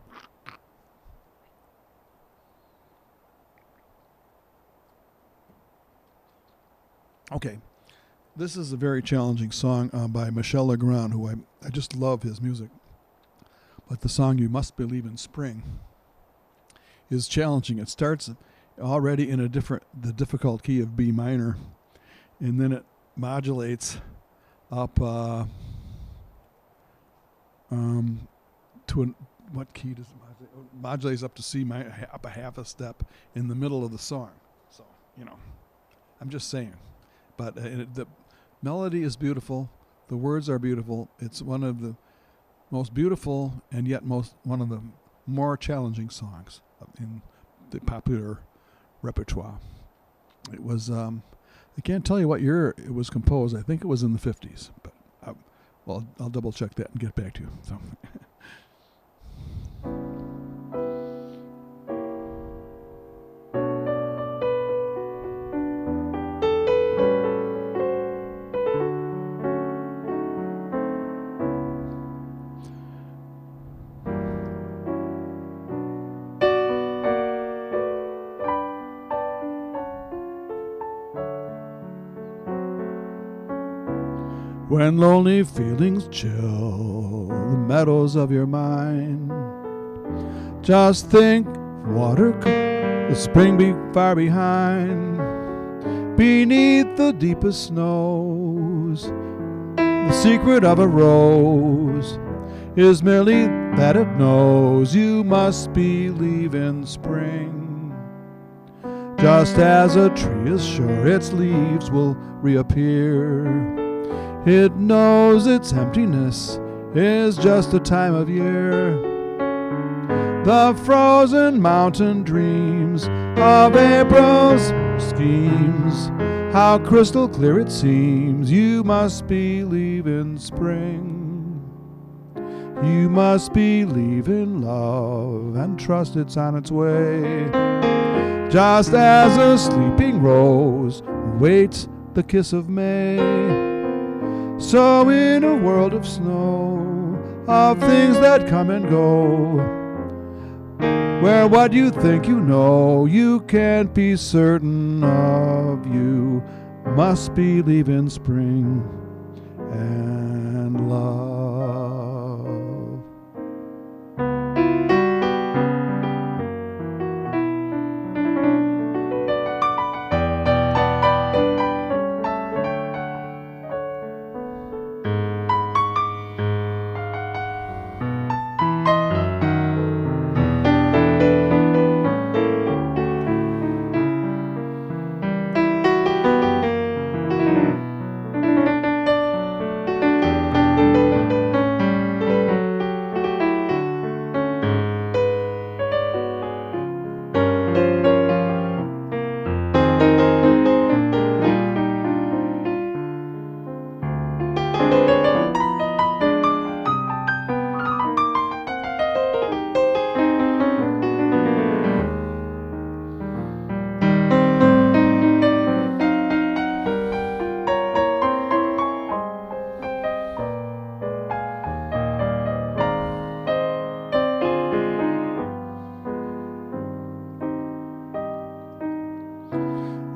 Okay, this is a very challenging song by Michel Legrand, who I just love his music. But the song You Must Believe in Spring is challenging. It starts already in the difficult key of B minor, and then it modulates up to what key does it modulate? It modulates up to C minor, up a half a step in the middle of the song. So, I'm just saying. But the melody is beautiful. The words are beautiful. It's one of the most beautiful and yet one of the more challenging songs in the popular repertoire. It was, I can't tell you what year it was composed. I think it was in the 50s, but I'll double check that and get back to you. So. When lonely feelings chill the meadows of your mind, just think the spring be far behind. Beneath the deepest snows, the secret of a rose is merely that it knows you must believe in spring. Just as a tree is sure its leaves will reappear, it knows its emptiness is just a time of year. The frozen mountain dreams of April's schemes, how crystal clear it seems. You must believe in spring. You must believe in love and trust it's on its way. Just as a sleeping rose waits the kiss of May, so in a world of snow, of things that come and go, where what you think you know, you can't be certain of, you must believe in spring and love.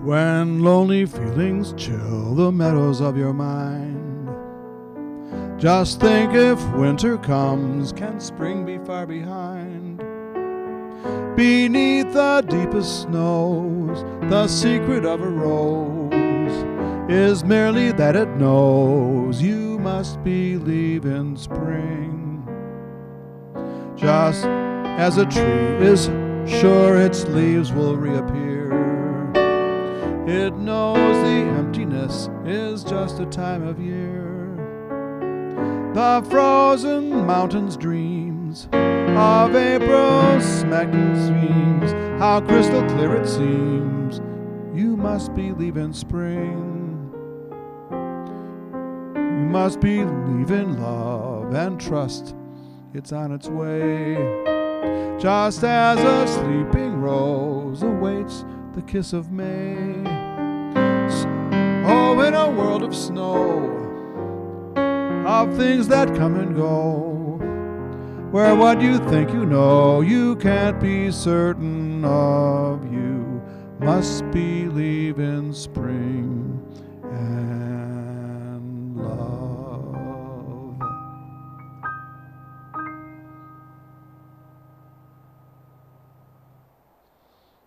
When lonely feelings chill the meadows of your mind, just think if winter comes, can spring be far behind? Beneath the deepest snows, the secret of a rose is merely that it knows you must believe in spring. Just as a tree is sure its leaves will reappear. It knows the emptiness is just a time of year. The frozen mountains' dreams of April smacking streams, how crystal clear it seems. You must believe in spring. You must believe in love and trust it's on its way. Just as a sleeping rose awaits the kiss of May. Oh, in a world of snow, of things that come and go, where what you think you know you can't be certain of, you must believe in spring and love.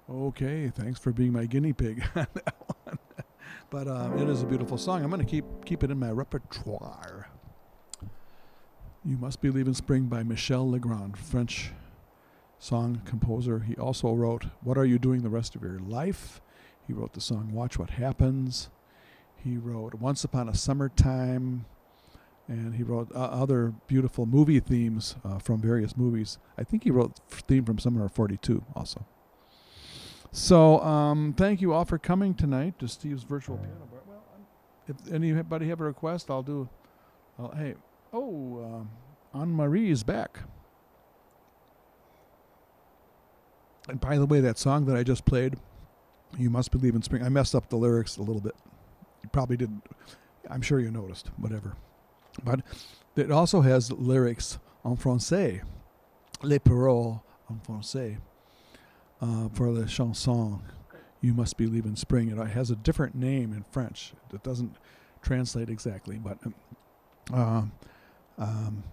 Okay, thanks for being my guinea pig on that one. But it is a beautiful song. I'm going to keep it in my repertoire. You Must Believe in Spring by Michel Legrand, French song composer. He also wrote What Are You Doing the Rest of Your Life? He wrote the song Watch What Happens. He wrote Once Upon a Summertime. And he wrote other beautiful movie themes from various movies. I think he wrote a theme from Summer 42 also. So thank you all for coming tonight to Steve's virtual piano bar. Well, if anybody have a request, I'll do. Hey, Anne-Marie is back. And by the way, that song that I just played, You Must Believe in Spring, I messed up the lyrics a little bit. You probably didn't. I'm sure you noticed, whatever. But it also has lyrics en français, les paroles en français. For the chanson, You Must Believe in Spring. It has a different name in French. It doesn't translate exactly, but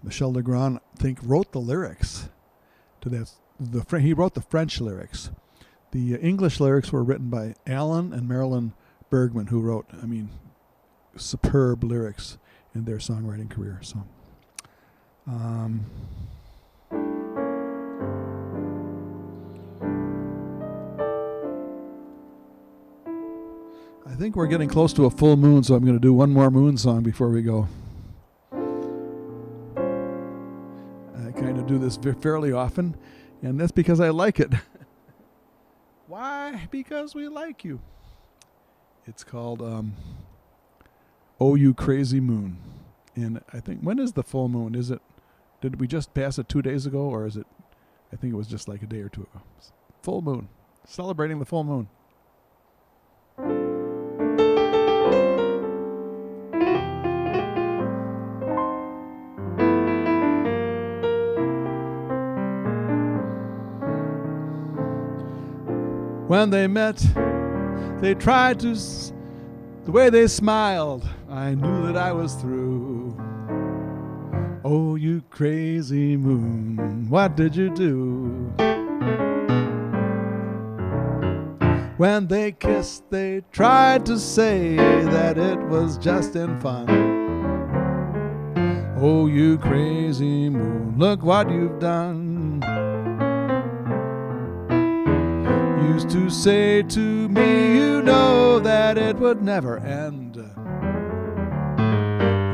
Michel Legrand, I think, wrote the lyrics to that. He wrote the French lyrics. The English lyrics were written by Alan and Marilyn Bergman, who wrote, superb lyrics in their songwriting career. So, I think we're getting close to a full moon, so I'm going to do one more moon song before we go. I kind of do this fairly often, and that's because I like it. Why? Because we like you. It's called Oh You Crazy Moon. And I think, when is the full moon? Did we just pass it 2 days ago, or is it, I think it was just like a day or two ago. Full moon. Celebrating the full moon. When they met, they tried to, the way they smiled, I knew that I was through. Oh, you crazy moon, what did you do? When they kissed, they tried to say that it was just in fun. Oh, you crazy moon, look what you've done. Used to say to me, you know that it would never end.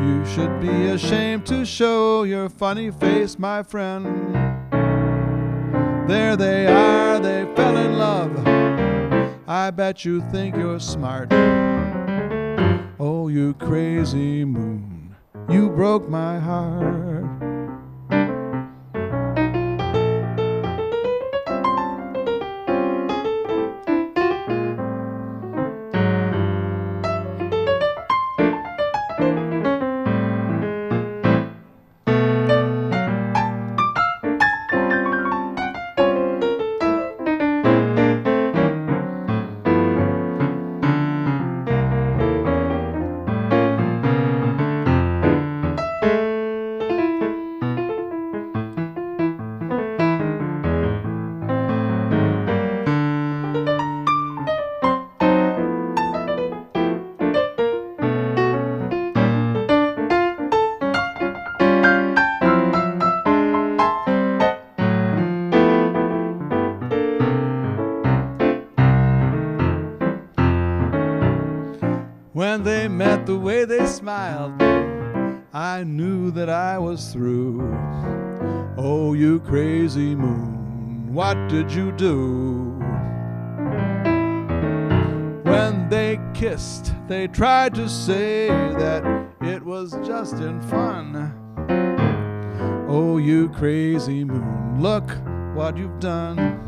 You should be ashamed to show your funny face, my friend. There they are, they fell in love. I bet you think you're smart. Oh, you crazy moon, you broke my heart. When they met, the way they smiled, I knew that I was through. Oh, you crazy moon, what did you do? When they kissed, they tried to say that it was just in fun. Oh, you crazy moon, look what you've done.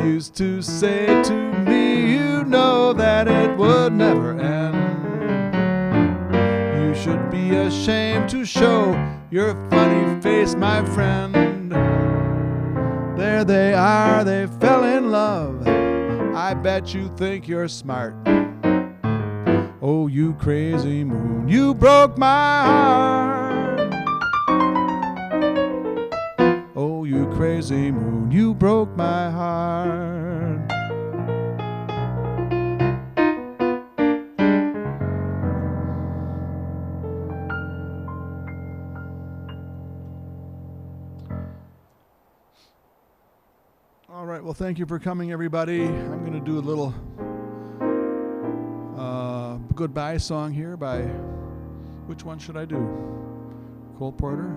Used to say to me, you know that it would never end. You should be ashamed to show your funny face, my friend. There they are, they fell in love. I bet you think you're smart. Oh, you crazy moon, you broke my heart. Oh, you crazy moon, you broke my heart. All right, well, thank you for coming, everybody. I'm going to do a little goodbye song here by, which one should I do? Cole Porter?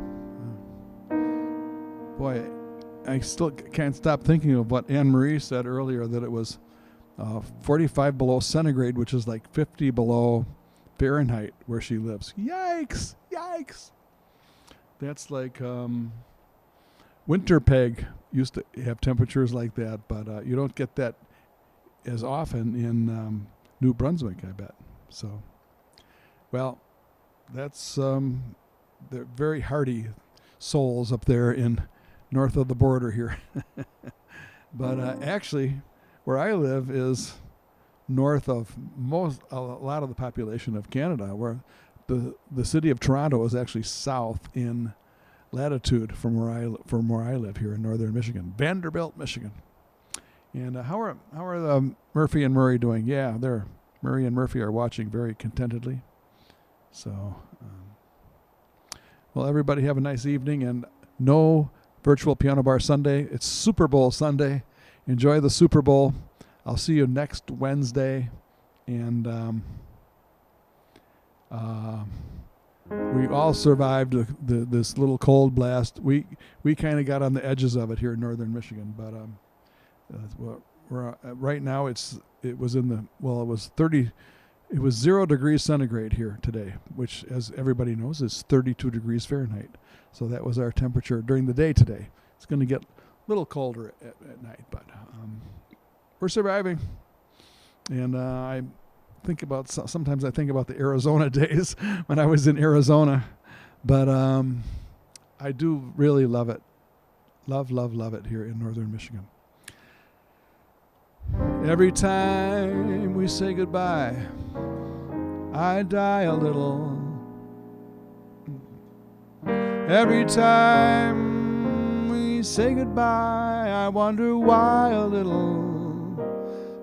Boy, I still can't stop thinking of what Anne Marie said earlier, that it was 45 below centigrade, which is like 50 below Fahrenheit where she lives. Yikes! Yikes! That's like Winterpeg used to have temperatures like that, but you don't get that as often in New Brunswick, I bet. So, well, that's they're very hardy souls up there in north of the border here. But actually, where I live is north of a lot of the population of Canada, where the city of Toronto is actually south in latitude from where I live here in northern Michigan, Vanderbilt, Michigan. And how are Murphy and Murray doing? Yeah, Murray and Murphy are watching very contentedly. So, well, everybody have a nice evening, and no virtual piano bar Sunday. It's Super Bowl Sunday. Enjoy the Super Bowl. I'll see you next Wednesday, and we all survived this little cold blast. We kind of got on the edges of it here in northern Michigan, but we're right now it was 0 degrees centigrade here today, which, as everybody knows, is 32 degrees Fahrenheit. So that was our temperature during the day today. It's going to get a little colder at night, but we're surviving. And sometimes I think about the Arizona days when I was in Arizona, but I do really love it. Love it here in northern Michigan. Every time we say goodbye, I die a little. Every time we say goodbye, I wonder why a little.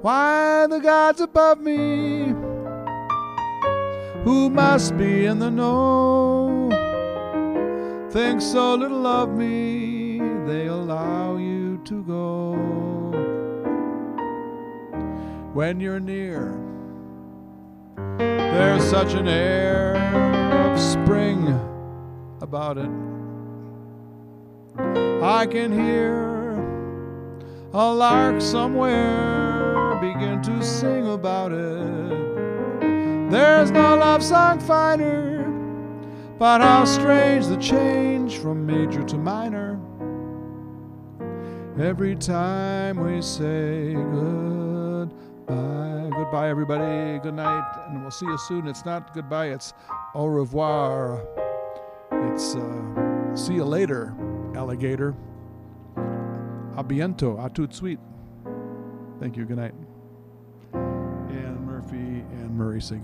Why the gods above me, who must be in the know, think so little of me, they allow you to go. When you're near, there's such an air of spring about it. I can hear a lark somewhere begin to sing about it. There's no love song finer, but how strange the change from major to minor. Every time we say goodbye. Goodbye, everybody. Good night, and we'll see you soon. It's not goodbye, it's au revoir. It's see you later, alligator. A biento, a tout suite. Thank you, good night. And Murphy and Murray sing.